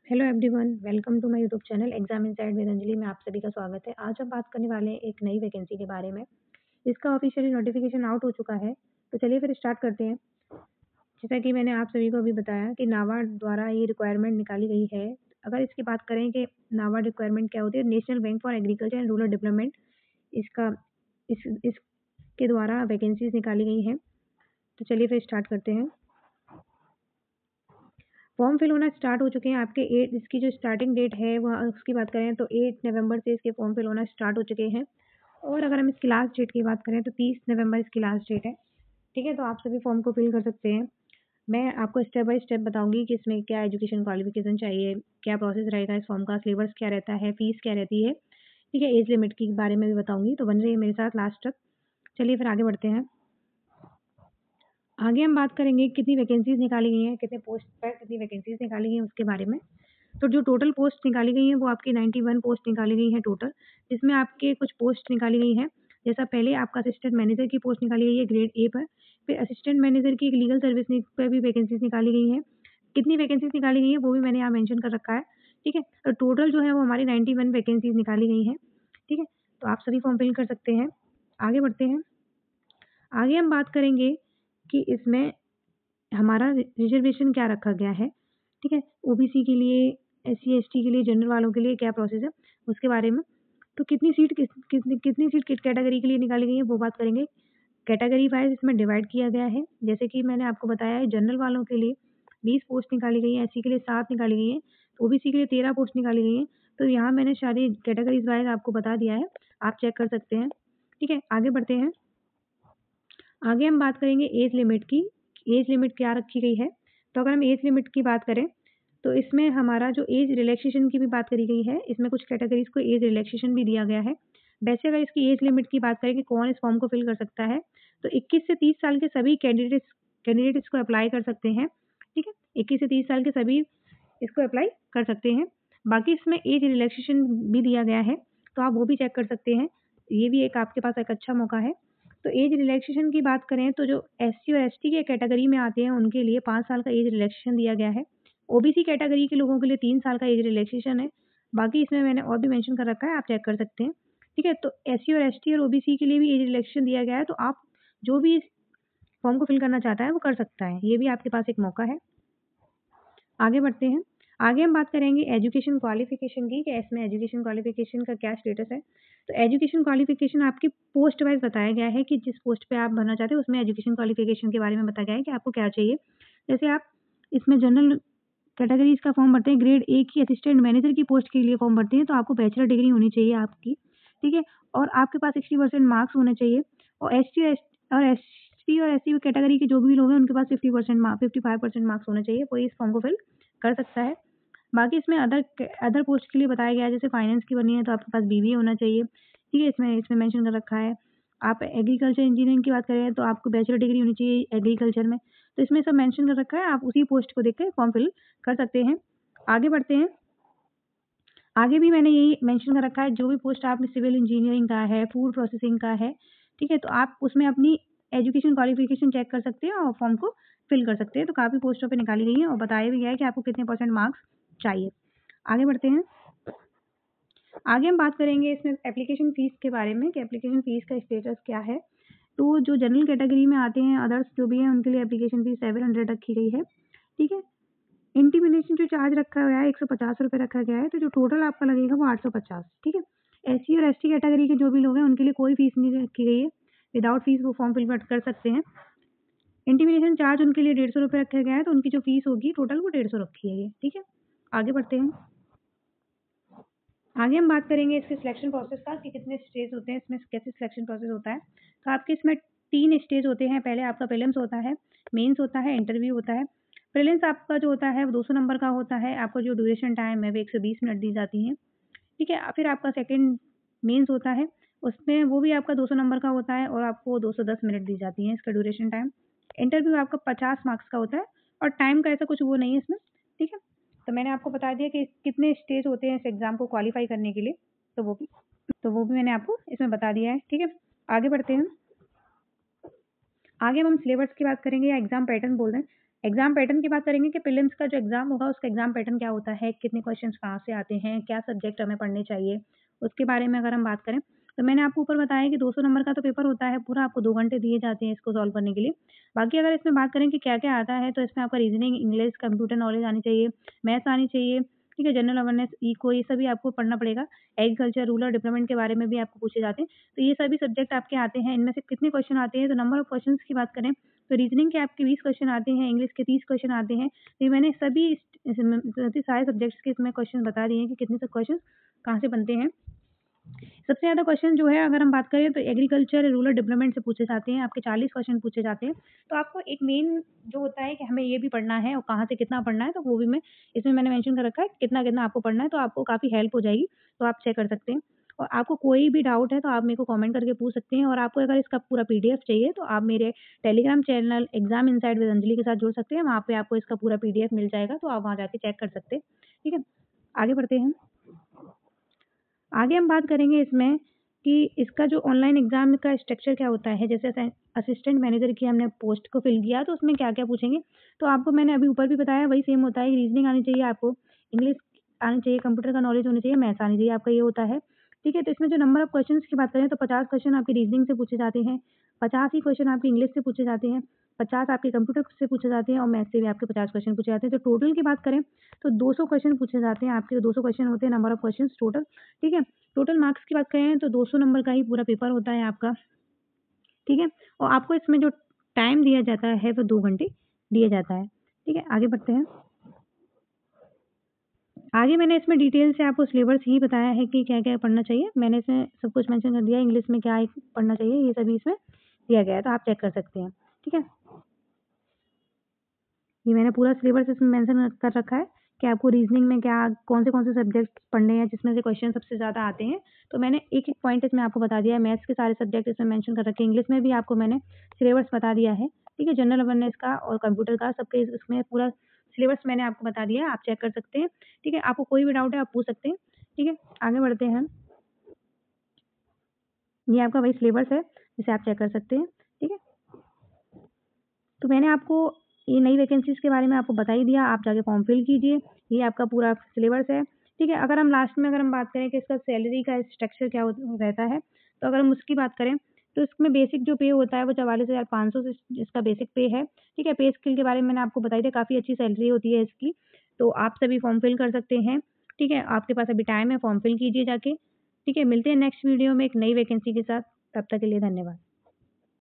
Hello everyone, welcome to my YouTube channel exam inside with Anjali में आप सभी का स्वागत है। आज हम बात करने वाले हैं एक नई वैकेंसी के बारे में। इसका ऑफिशियली नोटिफिकेशन आउट हो चुका है, तो चलिए फिर स्टार्ट करते हैं। जैसा कि मैंने आप सभी को अभी बताया कि नाबार्ड द्वारा ये रिक्वायरमेंट निकाली गई है। अगर इसकी बात करें कि नाबार्ड रिक्वायरमेंट क्या होती है, national bank for agriculture and rural development इसका इसके द्वारा वैकेंसीज निकाली गई हैं। तो चलिए फिर स्टार्ट करते हैं। फॉर्म फिल होना स्टार्ट हो चुके हैं आपके इसकी जो स्टार्टिंग डेट है वह उसकी बात करें तो 8 नवंबर से इसके फॉर्म फिल होना स्टार्ट हो चुके हैं। और अगर हम इसकी लास्ट डेट की बात करें तो 30 नवंबर इसकी लास्ट डेट है। ठीक है, तो आप सभी फॉर्म को फिल कर सकते हैं। मैं आपको स्टेप बाय स्टेप बताऊंगी कि इसमें क्या एजुकेशन क्वालिफिकेशन चाहिए, क्या प्रोसेस रहेगा इस फॉर्म का, सिलेबस क्या रहता है, फीस क्या रहती है। ठीक है, एज लिमिट के बारे में भी बताऊंगी, तो बन रही है मेरे साथ लास्ट तक। चलिए फिर आगे बढ़ते हैं। आगे हम बात करेंगे कितनी वैकेंसीज निकाली गई हैं, कितने पोस्ट पर कितनी वैकेंसीज निकाली गई हैं उसके बारे में। तो जो टोटल पोस्ट निकाली गई हैं वो आपकी 91 पोस्ट निकाली गई हैं टोटल, जिसमें आपके कुछ पोस्ट निकाली गई हैं। जैसा पहले आपका असिस्टेंट मैनेजर की पोस्ट निकाली गई है ग्रेड ए पर, फिर असिस्टेंट मैनेजर की एक लीगल सर्विस पर भी वैकेंसीज निकाली गई हैं। कितनी वैकेंसीज निकाली गई हैं वो भी मैंने यहाँ मेंशन कर रखा है। ठीक है, तो टोटल जो है वो हमारी 91 वैकेंसीज निकाली गई हैं। ठीक है, तो आप सभी फॉर्म फिल कर सकते हैं। आगे बढ़ते हैं। आगे हम बात करेंगे कि इसमें हमारा रिजर्वेशन क्या रखा गया है। ठीक है, ओबीसी के लिए, एससी एसटी के लिए, जनरल वालों के लिए क्या प्रोसेस है उसके बारे में। तो कितनी सीट कितनी सीट किस कैटेगरी के लिए निकाली गई है वो बात करेंगे। कैटेगरी वाइज इसमें डिवाइड किया गया है। जैसे कि मैंने आपको बताया है, जनरल वालों के लिए 20 पोस्ट निकाली गई है, एससी के लिए 7 निकाली गई है, ओबीसी के लिए 13 पोस्ट निकाली गई है। तो यहाँ मैंने सारी कैटेगरीज वाइज आपको बता दिया है, आप चेक कर सकते हैं। ठीक है, आगे बढ़ते हैं। आगे हम बात करेंगे एज लिमिट की। एज लिमिट क्या रखी गई है। तो अगर हम एज लिमिट की बात करें तो इसमें हमारा जो एज रिलैक्सेशन की भी बात करी गई है, इसमें कुछ कैटेगरीज को एज रिलैक्सेशन भी दिया गया है। वैसे अगर इसकी एज लिमिट की बात करें कि कौन इस फॉर्म को फिल कर सकता है, तो 21 से 30 साल के सभी कैंडिडेट इसको अप्लाई कर सकते हैं। ठीक है, 21 से 30 साल के सभी इसको अप्लाई कर सकते हैं। बाकी इसमें एज रिलैक्सेशन भी दिया गया है, तो आप वो भी चेक कर सकते हैं। ये भी एक आपके पास एक अच्छा मौका है। तो एज रिलैक्सेशन की बात करें तो जो एससी और एसटी के कैटेगरी में आते हैं उनके लिए 5 साल का एज रिलैक्सेशन दिया गया है। ओबीसी कैटेगरी के लोगों के लिए 3 साल का एज रिलैक्सेशन है। बाकी इसमें मैंने और भी मेंशन कर रखा है, आप चेक कर सकते हैं। ठीक है, तो एससी और एसटी और ओबीसी के लिए भी एज रिलैक्सेशन दिया गया है, तो आप जो भी इस फॉर्म को फिल करना चाहता है वो कर सकता है। ये भी आपके पास एक मौका है। आगे बढ़ते हैं। आगे हम बात करेंगे एजुकेशन क्वालिफिकेशन की, कि इसमें एजुकेशन क्वालिफिकेशन का क्या स्टेटस है। तो एजुकेशन क्वालिफिकेशन आपकी पोस्ट वाइज बताया गया है कि जिस पोस्ट पे आप भरना चाहते हैं उसमें एजुकेशन क्वालिफिकेशन के बारे में बताया गया है कि आपको क्या चाहिए। जैसे आप इसमें जनरल कैटेगरीज का फॉर्म भरते हैं, ग्रेड ए की असिस्टेंट मैनेजर की पोस्ट के लिए फॉर्म भरते हैं, तो आपको बैचलर डिग्री होनी चाहिए आपकी। ठीक है, और आपके पास 60% मार्क्स होने चाहिए। और एस टी और एस सी कैटेगरी के जो भी लोग हैं उनके पास 55% मार्क्स होने चाहिए, कोई इस फॉर्म को फिल कर सकता है। बाकी इसमें अदर पोस्ट के लिए बताया गया है, जैसे फाइनेंस की बनी है तो आपके पास बीबीए होना चाहिए। ठीक है, इसमें मेंशन कर रखा है। आप एग्रीकल्चर इंजीनियरिंग की बात करें तो आपको बैचलर डिग्री होनी चाहिए एग्रीकल्चर में। तो इसमें सब मेंशन कर रखा है, आप उसी पोस्ट को देख के फॉर्म फिल कर सकते हैं। आगे बढ़ते हैं। आगे भी मैंने यही मेंशन कर रखा है, जो भी पोस्ट आप में सिविल इंजीनियरिंग का है, फूड प्रोसेसिंग का है, ठीक है, तो आप उसमें अपनी एजुकेशन क्वालिफिकेशन चेक कर सकते हैं और फॉर्म को फिल कर सकते हैं। तो काफ़ी पोस्टों पे निकाली गई है और बताया भी गया है कि आपको कितने परसेंट मार्क्स चाहिए। आगे बढ़ते हैं। आगे हम बात करेंगे इसमें एप्लीकेशन फ़ीस के बारे में, कि एप्लीकेशन फ़ीस का स्टेटस क्या है। तो जो जनरल कैटेगरी में आते हैं, अदर्स जो भी हैं, उनके लिए एप्लीकेशन फ़ीस 700 रखी गई है। ठीक है, इंटीमेशन जो चार्ज रखा गया है 150 रुपये रखा गया है, तो जो टोटल आपका लगेगा वो 850। ठीक है, एससी और एसटी कैटेगरी के जो भी लोग हैं उनके लिए कोई फीस नहीं रखी गई है, विदाउट फीस वो फॉर्म फिल कर सकते हैं। इंटीमेशन चार्ज उनके लिए 150 रुपये रखा गया है, तो उनकी जो फीस होगी टोटल वो 150 रखी है ये। ठीक है, आगे बढ़ते हैं। आगे हम बात करेंगे इसके सिलेक्शन प्रोसेस का, कि कितने स्टेज होते हैं, इसमें कैसे सिलेक्शन प्रोसेस होता है। तो आपके इसमें 3 स्टेज होते हैं। पहले आपका प्रीलिम्स होता है, मेंस होता है, इंटरव्यू होता है। प्रीलिम्स आपका जो होता है वो 200 नंबर का होता है, आपको जो ड्यूरेशन टाइम है वो 120 मिनट दी जाती है। ठीक है, फिर आपका सेकंड मेंस होता है, उसमें वो भी आपका 200 नंबर का होता है और आपको 210 मिनट दी जाती है इसका ड्यूरेशन टाइम। इंटरव्यू आपका 50 मार्क्स का होता है और टाइम का ऐसा कुछ वो नहीं है इसमें। ठीक है, तो मैंने आपको बता दिया कि कितने स्टेज होते हैं इस एग्ज़ाम को क्वालिफ़ाई करने के लिए, तो वो भी मैंने आपको इसमें बता दिया है। ठीक है, आगे बढ़ते हैं। आगे अब हम सिलेबस की बात करेंगे, या एग्ज़ाम पैटर्न बोल रहे हैं। एग्जाम पैटर्न की बात करेंगे कि प्रीलिम्स का जो एग्जाम होगा उसका एग्जाम पैटर्न क्या होता है, कितने क्वेश्चंस कहाँ से आते हैं, क्या सब्जेक्ट हमें पढ़ने चाहिए, उसके बारे में अगर हम बात करें तो मैंने आपको ऊपर बताया कि 200 नंबर का तो पेपर होता है पूरा, आपको 2 घंटे दिए जाते हैं इसको सॉल्व करने के लिए। बाकी अगर इसमें बात करें कि क्या-क्या आता है तो इसमें आपका रीजनिंग, इंग्लिश, कंप्यूटर नॉलेज आनी चाहिए, मैथ्स आनी चाहिए, ठीक है, जनरल अवेयरनेस, इको, ये सभी आपको पढ़ना पड़ेगा। एग्रीकल्चर, रूरल डेवलपमेंट के बारे में भी आपको पूछे जाते हैं। तो ये सभी सब्जेक्ट आपके आते हैं। इनमें से कितने क्वेश्चन आते हैं, तो नंबर ऑफ क्वेश्चंस की बात करें तो रीजनिंग के आपके 20 क्वेश्चन आते हैं, इंग्लिश के 30 क्वेश्चन आते हैं। तो ये मैंने सभी सारे सब्जेक्ट्स के इसमें क्वेश्चन बता दिए हैं कि कितने से क्वेश्चन कहाँ से बनते हैं। सबसे ज़्यादा क्वेश्चन जो है अगर हम बात करें तो एग्रीकल्चर, रूरल डेवलपमेंट से पूछे जाते हैं, आपके 40 क्वेश्चन पूछे जाते हैं। तो आपको एक मेन जो होता है कि हमें ये भी पढ़ना है और कहाँ से कितना पढ़ना है, तो वो भी मैं इसमें मैंने मेंशन कर रखा है, कितना-कितना आपको पढ़ना है, तो आपको काफ़ी हेल्प हो जाएगी, तो आप चेक कर सकते हैं। और आपको कोई भी डाउट है तो आप मेरे को कमेंट करके पूछ सकते हैं, और आपको अगर इसका पूरा पीडीएफ चाहिए तो आप मेरे Telegram channel exam inside with Anjali के साथ जुड़ सकते हैं, वहाँ पे आपको इसका पूरा पीडीएफ मिल जाएगा, तो आप वहाँ जाके चेक कर सकते हैं। ठीक है? आगे बढ़ते हैं। आगे हम बात करेंगे इसमें कि इसका जो ऑनलाइन एग्ज़ाम का स्ट्रक्चर क्या होता है। जैसे असिस्टेंट मैनेजर की हमने पोस्ट को फिल किया तो उसमें क्या-क्या पूछेंगे, तो आपको मैंने अभी ऊपर भी बताया वही सेम होता है। रीजनिंग आनी चाहिए आपको, इंग्लिश आनी चाहिए, कंप्यूटर का नॉलेज होनी चाहिए, मैथ्स आनी चाहिए, आपका ये होता है। ठीक है? तो इसमें जो नंबर ऑफ क्वेश्चंस की बात करें तो 50 क्वेश्चन आपके रीजनिंग से पूछे जाते हैं, 50 ही क्वेश्चन आपके इंग्लिश से पूछे जाते हैं, 50 आपके कंप्यूटर से पूछे जाते हैं और मैथ्स से भी आपके 50 क्वेश्चन पूछे जाते हैं। तो टोटल की बात करें तो 200 क्वेश्चन पूछे जाते हैं आपके, 200 क्वेश्चन होते हैं नंबर ऑफ क्वेश्चंस टोटल। ठीक है? टोटल मार्क्स की बात करें तो 200 नंबर का ही पूरा पेपर होता है आपका, ठीक है? और आपको इसमें जो टाइम दिया जाता है वो 2 घंटे दिया जाता है, ठीक है? आगे बढ़ते हैं। आगे मैंने इसमें डिटेल से आपको सिलेबस ही बताया है कि क्या-क्या पढ़ना चाहिए। मैंने इसमें सब कुछ मेंशन कर दिया है, इंग्लिश में क्या पढ़ना चाहिए, ये सभी इसमें दिया गया है, तो आप चेक कर सकते हैं, ठीक है? ये मैंने पूरा सिलेबस इसमें मेंशन कर रखा है कि आपको रीजनिंग में क्या कौन से सब्जेक्ट पढ़ने हैं जिसमें से क्वेश्चन सबसे ज़्यादा आते हैं। तो मैंने एक-एक पॉइंट इसमें आपको बता दिया है। मैथ्स के सारे सब्जेक्ट इसमें मेंशन कर रखे हैं। इंग्लिश में भी आपको मैंने सिलेबस बता दिया है, ठीक है? जनरल अवेयरनेस का और कंप्यूटर का सबके इसमें पूरा सिलेबस मैंने आपको बता दिया है, आप चेक कर सकते हैं, ठीक है? आपको कोई भी डाउट है आप पूछ सकते हैं, ठीक है? आगे बढ़ते हैं हम। ये आपका वही सिलेबस है, जिसे आप चेक कर सकते हैं, ठीक है? तो मैंने आपको ये नई वैकेंसीज़ के बारे में आपको बता ही दिया, आप जाके फॉर्म फिल कीजिए। ये आपका पूरा सिलेबस है, ठीक है? अगर हम लास्ट में अगर हम बात करें कि इसका सैलरी का स्ट्रक्चर क्या रहता है, तो अगर हम उसकी बात करें, तो इसमें बेसिक जो पे होता है वो 44,500 से इसका बेसिक पे है, ठीक है? पे स्केल के बारे में मैंने आपको बताई थी, काफ़ी अच्छी सैलरी होती है इसकी, तो आप सभी फॉर्म फिल कर सकते हैं, ठीक है? आपके पास अभी टाइम है, फॉर्म फिल कीजिए जाके, ठीक है? मिलते हैं नेक्स्ट वीडियो में एक नई वैकेंसी के साथ, तब तक के लिए धन्यवाद।